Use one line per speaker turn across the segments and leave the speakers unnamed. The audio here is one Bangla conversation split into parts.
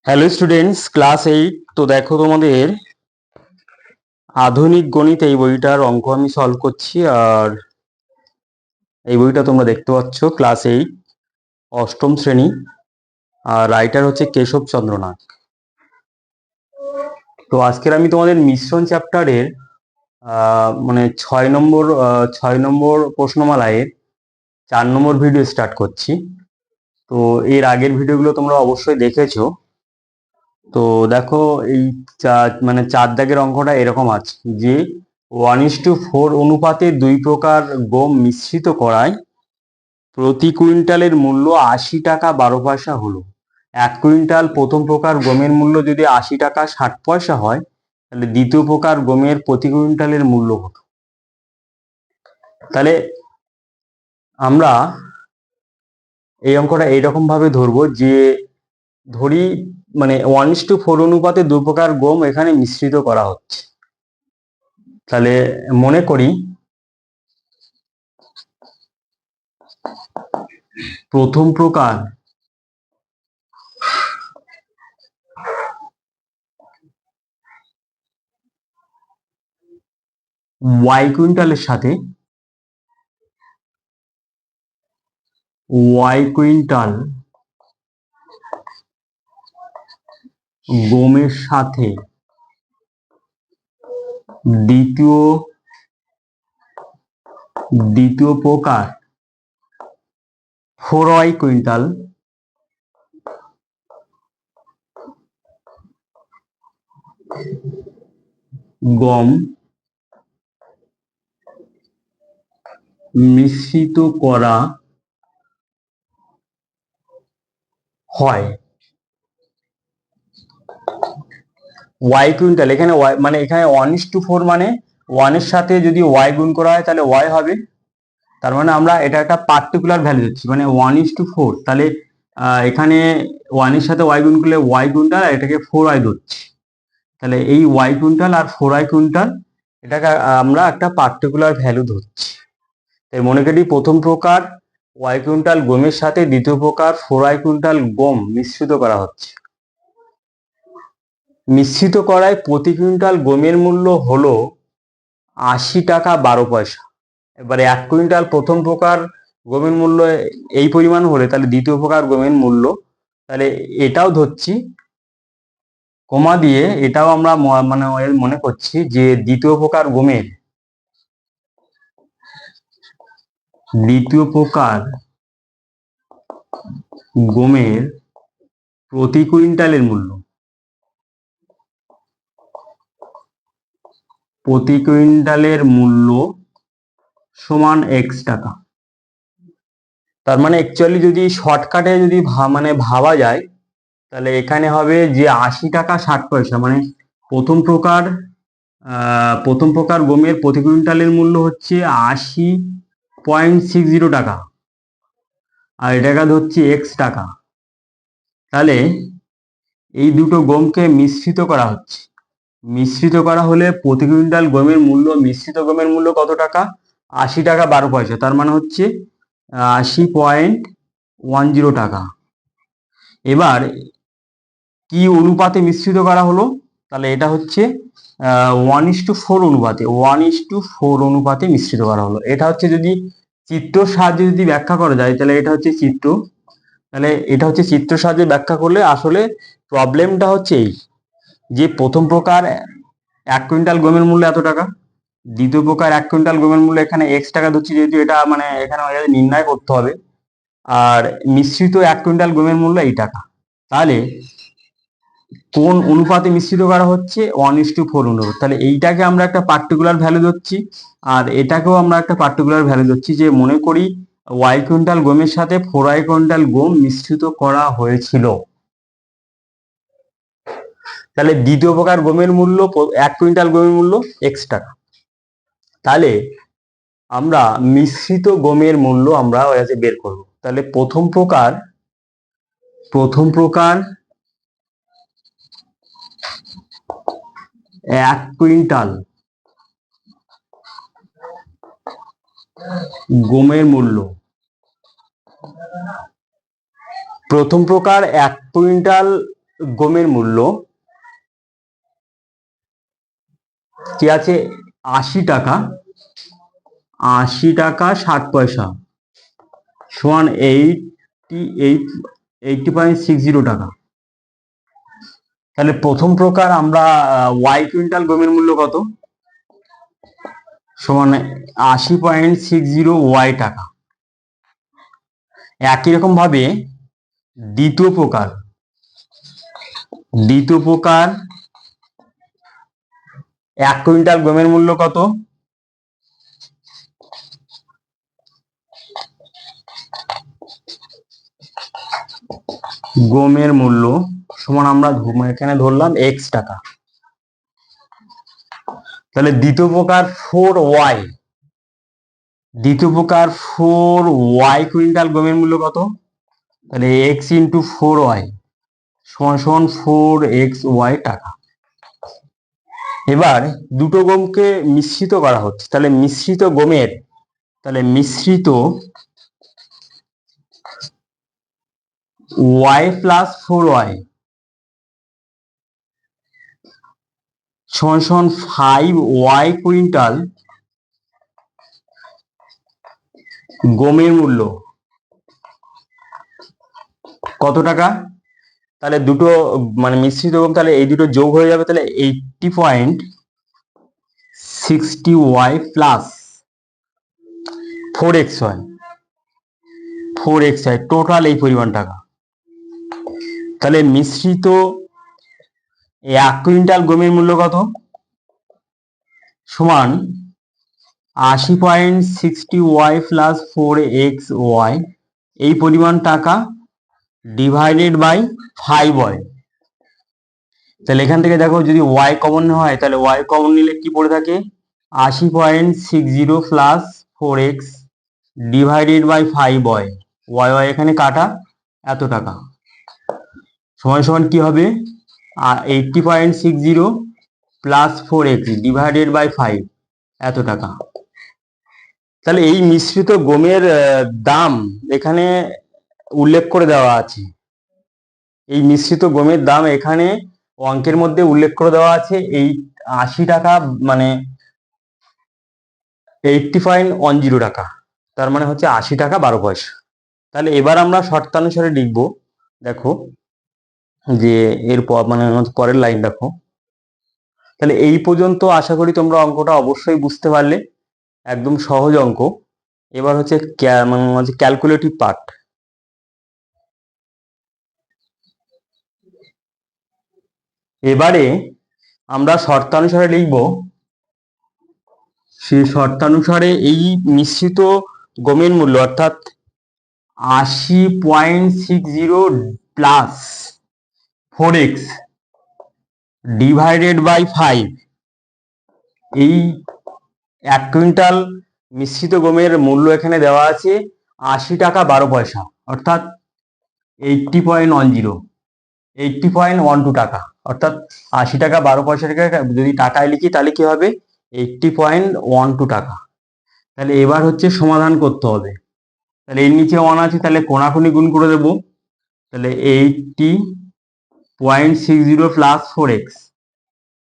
Hello students, class 8। তো দেখো, তোমাদের আধুনিক গণিত এই বইটার অঙ্ক আমি সলভ করছি। আর এই বইটা তোমরা দেখতে পাচ্ছ, ক্লাস 8, অষ্টম শ্রেণী। আর রাইটার হচ্ছে কেশবচন্দ্র নাগ। তো আজকের আমি তোমাদের মিশ্রণ চ্যাপ্টারের মানে 6 নম্বর প্রশ্নমালায় 4 নম্বর ভিডিও স্টার্ট করছি। তো এর আগের ভিডিওগুলো তোমরা অবশ্যই দেখেছো। তো দেখো, এই মানে 4 দাগের অঙ্কটা এরকম আছে যে 1:4 অনুপাতে 2 প্রকার গম মিশ্রিত করায় প্রতি কুইন্টালের মূল্য 80 টাকা 12 পয়সা হলো। 1 কুইন্টাল প্রথম প্রকার গমের মূল্য যদি 80 টাকা 60 পয়সা হয়, তাহলে দ্বিতীয় প্রকার গমের প্রতি কুইন্টালের মূল্য কত? তাহলে আমরা এই অঙ্কটা এইরকম ভাবে ধরবো যে, ধরি মানে 1:4 অনুপাতে 2 প্রকার গম এখানে মিশ্রিত করা হচ্ছে। তাহলে মনে করি প্রথম প্রকার ওয়াই কুইন্টালের সাথে ওয়াই কুইন্টাল গমের সাথে দ্বিতীয় প্রকার 4y কুইন্টাল গম মিশ্রিত করা হয়। ওয়াই কুইন্টাল, এখানে y মানে এখানে 1:4 মানে 1 এর সাথে যদি y গুণ করা হয় তাহলে y হবে। তার মানে আমরা এটা একটা পার্টিকুলার ভ্যালু দিচ্ছি, মানে 1:4। তাহলে এখানে 1 এর সাথে y গুণ করলে y কুইন্টাল, আর এটাকে 4y ধরছি। তাহলে এই y কুইন্টাল আর 4y কুইন্টাল, এটাকে আমরা একটা পার্টিকুলার ভ্যালু ধরছি। তাই মনে করি প্রথম প্রকার y কুইন্টাল গমের সাথে দ্বিতীয় প্রকার 4y কুইন্টাল গম মিশ্রিত করা হচ্ছে। মিশ্রিত করায় প্রতি কুইন্টাল গমের মূল্য হলো 80 টাকা 12 পয়সা। এবারে 1 কুইন্টাল প্রথম প্রকার গমের মূল্য এই পরিমাণ হলে তাহলে দ্বিতীয় প্রকার গমের মূল্য, তাহলে এটাও ধরছি কমা দিয়ে, এটাও আমরা মানে মনে করছি যে দ্বিতীয় প্রকার গমের প্রতি কুইন্টালের মূল্য সমান x টাকা। তার মানে অ্যাকচুয়ালি যদি শর্টকাটে যদি মানে ভাবা যায়, তাহলে এখানে হবে যে 80 টাকা 60 পয়সা, মানে প্রথম প্রকার গমের প্রতি কুইন্টালের মূল্য হচ্ছে 80.60 টাকা, আর এটাকে ধরছি x টাকা। তাহলে এই দুটো গমকে মিশ্রিত করা হচ্ছে। মিশ্রিত করা হলে প্রতি কুইন্টাল গমের মূল্য, মিশ্রিত গমের মূল্য কত টাকা? 80 টাকা 12 পয়সা। তার মানে হচ্ছে 80.10 টাকা। এবার কি অনুপাতে মিশ্রিত করা হলো? তাহলে এটা হচ্ছে 1:4 অনুপাতে 1:4 অনুপাতে মিশ্রিত করা হলো। এটা হচ্ছে যদি চিত্র সাহায্যে যদি ব্যাখ্যা করা যায়, তাহলে এটা হচ্ছে চিত্র। তাহলে এটা হচ্ছে চিত্র সাহায্যে ব্যাখ্যা করলে আসলে প্রবলেমটা হচ্ছে এই যে প্রথম প্রকার 1 কুইন্টাল গমের মূল্য এত টাকা, দ্বিতীয় প্রকার 1 কুইন্টাল গমের মূল্য এখানে x টাকা ধরছি, যেহেতু এটা মানে এখানে নির্ণয় করতে হবে। আর মিশ্রিত 1 কুইন্টাল গমের মূল্য এই টাকা। তাহলে কোন অনুপাতে মিশ্রিত করা হচ্ছে? 1:4 অনুপাত। তাহলে এইটাকে আমরা একটা পার্টিকুলার ভ্যালু ধরছি, আর এটাকেও আমরা একটা পার্টিকুলার ভ্যালু ধরছি, যে মনে করি y কুইন্টাল গমের সাথে 4y কুইন্টাল গম মিশ্রিত করা হয়েছিল। তাহলে দ্বিতীয় প্রকার গমের মূল্য 1 কুইন্টাল গমের মূল্য x টাকা। তাহলে আমরা মিশ্রিত গমের মূল্য আমরা বের করব। তাহলে প্রথম প্রকার 1 কুইন্টাল গমের মূল্য, প্রথম প্রকার 1 কুইন্টাল গমের মূল্য কি আছে 80 টাকা, 80 টাকা 60 পয়সা সমান 80.60 টাকা। তাহলে প্রথম প্রকার আমরা ওয়াই কুইন্টাল গমের মূল্য কত, সমান 80.60 ওয়াই টাকা। একই রকম ভাবে দ্বিতীয় প্রকার 1 কুইন্টাল গমের মূল্য কত, গমের মূল্য সমান আমরা এখানে ধরলাম এক্স টাকা। তাহলে দ্বিতীয় প্রকার 4 ওয়াই, কুইন্টাল গমের মূল্য কত, তাহলে এক্স ইন্টু 4 ওয়াই সমান সমান 4xy টাকা। এবার দুটো গমকে মিশ্রিত করা হচ্ছে, তাহলে মিশ্রিত ওয়াই প্লাস 4y সমান সমান 5y কুইন্টাল গমের মূল্য কত টাকা। তাহলে দুটো মানে মিশ্রিত গম, তাহলে এই দুটো যোগ হয়ে যাবে, তাহলে 80.60y প্লাস 4xy টোটাল এই পরিমাণ টাকা। তাহলে মিশ্রিত 1 কুইন্টাল গমের মূল্য কত, সমান 80.60y প্লাস 4xy এই পরিমাণ টাকা ডিভাইডেড বাই 5y। তাহলে এখান থেকে দেখো যদি y কমন হয়, তাহলে y কমন নিলে কি পড়ে থাকে, 80.60 plus 4x divided by 5y, y এখানে কাটা, এত টাকা সমান সমান কি হবে 80.60 প্লাস 4x ডিভাইডেড বাই 5 এত টাকা। তাহলে এই মিশ্রিত গমের দাম এখানে উল্লেখ করে দেওয়া আছে, এই মিশ্রিত গমের দাম এখানে অঙ্কের মধ্যে উল্লেখ করে দেওয়া আছে, এই 80 টাকা মানে 80.10 টাকা, তার মানে হচ্ছে 80 টাকা 12 পয়সা। তাহলে এবার আমরা শর্তানুসারে লিখব, দেখো যে এর মানে পরের লাইন দেখো। তাহলে এই পর্যন্ত আশা করি তোমরা অঙ্কটা অবশ্যই বুঝতে পারলে, একদম সহজ অঙ্ক। এবার হচ্ছে মানে ক্যালকুলেটিভ পার্ট। এবারে আমরা শর্তানুসারে লিখব, সেই শর্তানুসারে এই মিশ্রিত গমের মূল্য অর্থাৎ 80.60 প্লাস 4x ডিভাইডেড বাই 5 এই 1 কুইন্টাল মিশ্রিত গমের মূল্য এখানে দেওয়া আছে 80 টাকা 12 পয়সা, অর্থাৎ 80.12 টাকা, অর্থাৎ 80 টাকা 12 পয়সা টাকা যদি টাকায় লিখি তাহলে কি হবে 80.12 টাকা। তাহলে এবার হচ্ছে সমাধান করতে হবে, তাহলে এর নিচে 1 আছে, তাহলে কোনাকুনি গুণ করে দেবো, তাহলে 80.60 প্লাস 4x,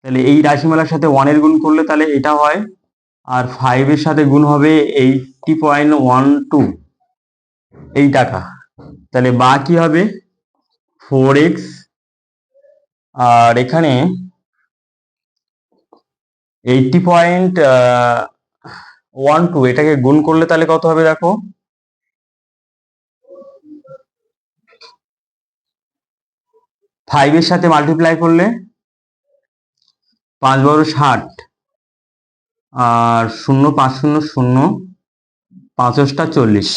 তাহলে এই রাশিমালার সাথে 1 এর গুণ করলে তাহলে এটা হয়, আর 5 এর সাথে গুণ হবে 80.12 এই টাকা। তাহলে বা কি হবে 4x, আর এখানে 80.12 এটাকে গুণ করলে তাহলে কত হবে দেখো, 5 এর সাথে মাল্টিপ্লাই করলে 5 × 60, আর 0 5 0 0 5 40,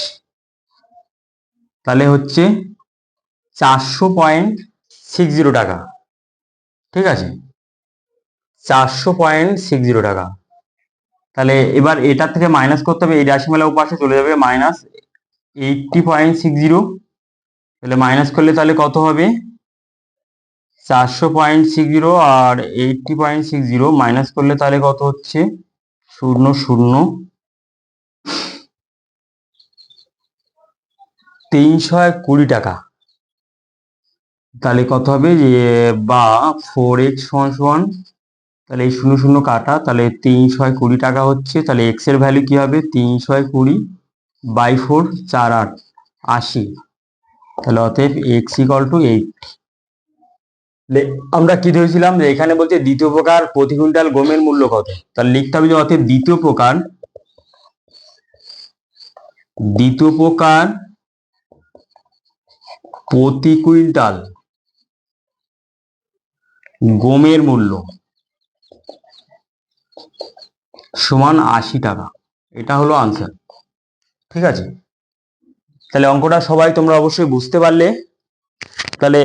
তাহলে হচ্ছে 400.60 টাকা। ঠিক আছে, 400.60 টাকা। তাহলে এবার এটা থেকে মাইনাস করতে হবে, এই রাশিমালা উপাশে চলে যাবে, মাইনাস 80.60, তাহলে মাইনাস করলে তাহলে কত হবে 400.60, আর 80.60 মাইনাস করলে তাহলে কত হচ্ছে 0 0 320 টাকা। তাহলে কত হবে যে বা 4x সমান সমান, তাহলে এই 0 0 কাটা, তাহলে 3 6 20 টাকা হচ্ছে। তাহলে এক্স এর ভ্যালু কি হবে, 3 6 20 বাই 4 4 8 80। তাহলে অতএব এক্স ইকুয়াল টু 8। আমরা কি ধরেছিলাম যে এখানে বলছে দ্বিতীয় প্রকার প্রতি কুইন্টাল গমের মূল্য কত, তাহলে লিখতে হবে যে অতএব দ্বিতীয় প্রকার প্রতি কুইন্টাল গমের মূল্য সমান 80 টাকা। এটা হলো আনসার। ঠিক আছে, তাহলে অঙ্কটা সবাই তোমরা অবশ্যই বুঝতে পারলে। তাহলে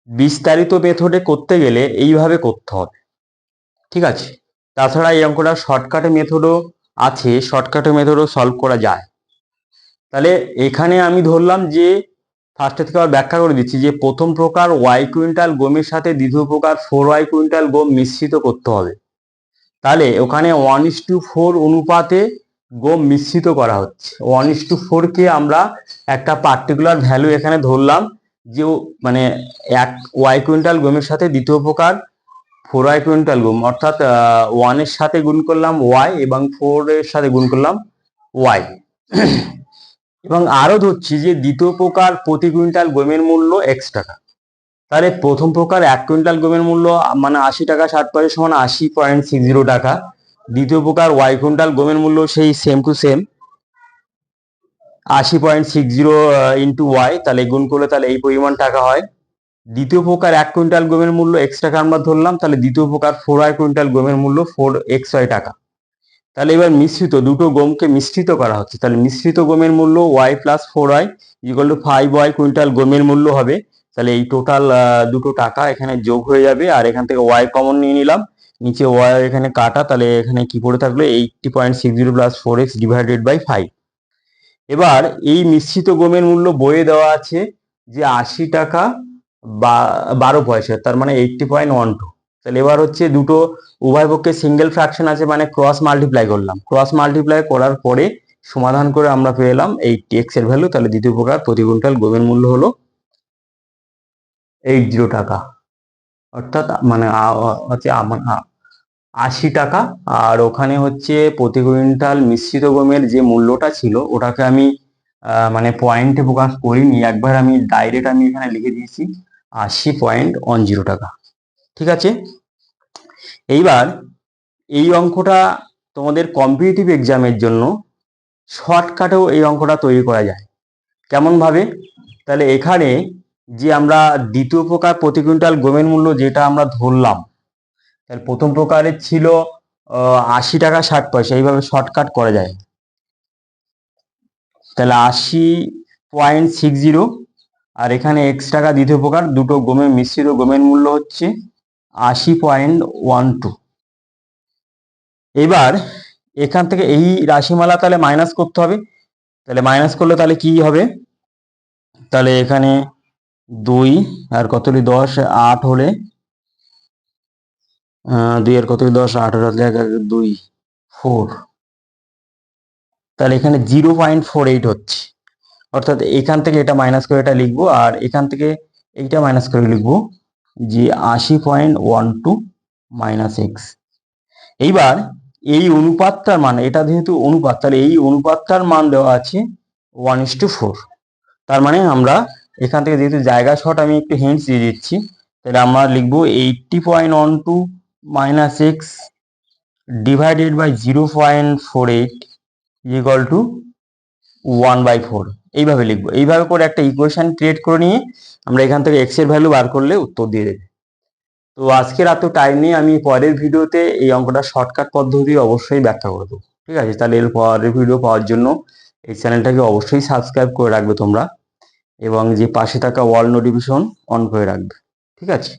বিস্তারিত মেথডে করতে গেলে এইভাবে করতে হবে। ঠিক আছে, তাছাড়া এই অঙ্কটা শর্টকাটে মেথডও আছে, শর্টকাটে মেথডও সলভ করা যায়। তাহলে এখানে আমি ধরলাম যে ফার্স্টে থেকে আবার ব্যাখ্যা করে দিচ্ছি যে প্রথম প্রকার ওয়াই কুইন্টাল গমের সাথে দ্বিতীয় প্রকার 4y কুইন্টাল গম মিশ্রিত করতে হবে। তাহলে ওখানে 1:4 অনুপাতে গম মিশ্রিত করা হচ্ছে। 1:4 কে আমরা একটা পার্টিকুলার ভ্যালু এখানে ধরলাম যে মানে এক ওয়াই কুইন্টাল গমের সাথে দ্বিতীয় প্রকার 4y কুইন্টাল গম, অর্থাৎ 1 এর সাথে গুণ করলাম ওয়াই এবং 4 এর সাথে গুণ করলাম ওয়াই। এবং আরো ধরছি যে দ্বিতীয় প্রকার প্রতি কুইন্টাল গমের মূল্য x টাকা। তাহলে প্রথম প্রকার 1 কুইন্টাল গমের মূল্য মানে 80 টাকা 60 পয়সা সমান 80.60 টাকা। দ্বিতীয় প্রকার ওয়াই কুইন্টাল গমের মূল্য সেই same to same 80.60 into y, তাহলে গুণ করলে তাহলে এই পরিমাণ টাকা হয়। দ্বিতীয় প্রকার 1 কুইন্টাল গমের মূল্য x টাকা আমরা ধরলাম, তাহলে দ্বিতীয় প্রকার 4y কুইন্টাল গমের মূল্য 4xy টাকা। তাহলে এবার মিশ্রিত দুটো গমকে মিশ্রিত করা হচ্ছে, তাহলে মিশ্রিত গমের মূল্য y plus 4y equal to 5y quintal গমের মূল্য হবে। তাহলে এই টোটাল দুটো টাকা এখানে যোগ হয়ে যাবে, আর এখান থেকে y কমন নিয়ে নিলাম, নিচে y এখানে কাটা, তাহলে এখানে কি পড়ে থাকলো 80.60 প্লাস 4x ডিভাইডেড বাই 5। এবার এই মিশ্রিত গমের মূল্য বইয়ে দেওয়া আছে যে 80 টাকা বা 12 পয়সা, তার মানে 80.12। তাহলে এবার হচ্ছে দুটো উভয় পক্ষে সিঙ্গেল ফ্র্যাকশন আছে, মানে ক্রস মাল্টিপ্লাই করলাম, ক্রস মাল্টিপ্লাই করার পরে সমাধান করে আমরা পেয়ে এলাম এই এক্স এর ভ্যালু। তাহলে দ্বিতীয় প্রকার প্রতি কুইন্টাল গমের মূল্য হলো 80 টাকা, অর্থাৎ মানে হচ্ছে 80 টাকা। আর ওখানে হচ্ছে প্রতি কুইন্টাল মিশ্রিত গমের যে মূল্যটা ছিল ওটাকে আমি মানে পয়েন্টে প্রকাশ করিনি, একবার আমি ডাইরেক্ট আমি এখানে লিখে দিয়েছি 80.10 টাকা। ঠিক আছে, এইবার এই অঙ্কটা তোমাদের কম্পিটিটিভ এক্সামের জন্য শর্টকাটেও এই অঙ্কটা তৈরি করা যায়। কেমন ভাবে, তাহলে এখানে যে আমরা দ্বিতীয় প্রকার প্রতি কুইন্টাল গমের মূল্য যেটা আমরা ধরলাম, তাহলে প্রথম প্রকারের ছিল 80 টাকা 60 পয়সা, এইভাবে শর্টকাট করা যায়। তাহলে 80.60, আর এখানে x টাকা দ্বিতীয় প্রকার, দুটো গমের মিশ্রিত গমের মূল্য হচ্ছে 80.12। এবার এখান থেকে এই রাশিমালা তাহলে মাইনাস করতে হবে, তাহলে মাইনাস করলে তাহলে কি হবে, তাহলে এখানে 2 আর কত 10 8 হলে 2 আর কত 10 8 হলে 2 4, তাহলে এখানে 0.48 হচ্ছে। অর্থাৎ এখান থেকে এটা মাইনাস করে এটা লিখবো, আর এখান থেকে এইটা মাইনাস করে লিখবো যে 80.12 মাইনাস এক্স। এইবার এই অনুপাতটার মান, এটা যেহেতু অনুপাত, তাহলে এই অনুপাতটার মান দেওয়া আছে 1:4। তার মানে আমরা এখান থেকে যেহেতু জায়গা শর্ট, আমি একটু হিন্টস দিয়ে দিচ্ছি, তাহলে আমরা লিখবো 80.12 minus x divided by 0.48 equal to 1/4। এইভাবে লিখবো, এইভাবে করে একটা ইকুয়েশন ক্রিয়েট করে নিয়ে আমরা এখান থেকে এক্স এর ভ্যালু বার করলে উত্তর দিয়ে দেবে। তো আজকের এত টাইম নেই, আমি পরের ভিডিওতে এই অঙ্কটা শর্টকাট পদ্ধতি অবশ্যই ব্যাখ্যা করে দেবো। ঠিক আছে, তাহলে এর পরের ভিডিও পাওয়ার জন্য এই চ্যানেলটাকে অবশ্যই সাবস্ক্রাইব করে রাখবে তোমরা, এবং যে পাশে থাকা অল নোটিফিকেশন অন করে রাখবে। ঠিক আছে।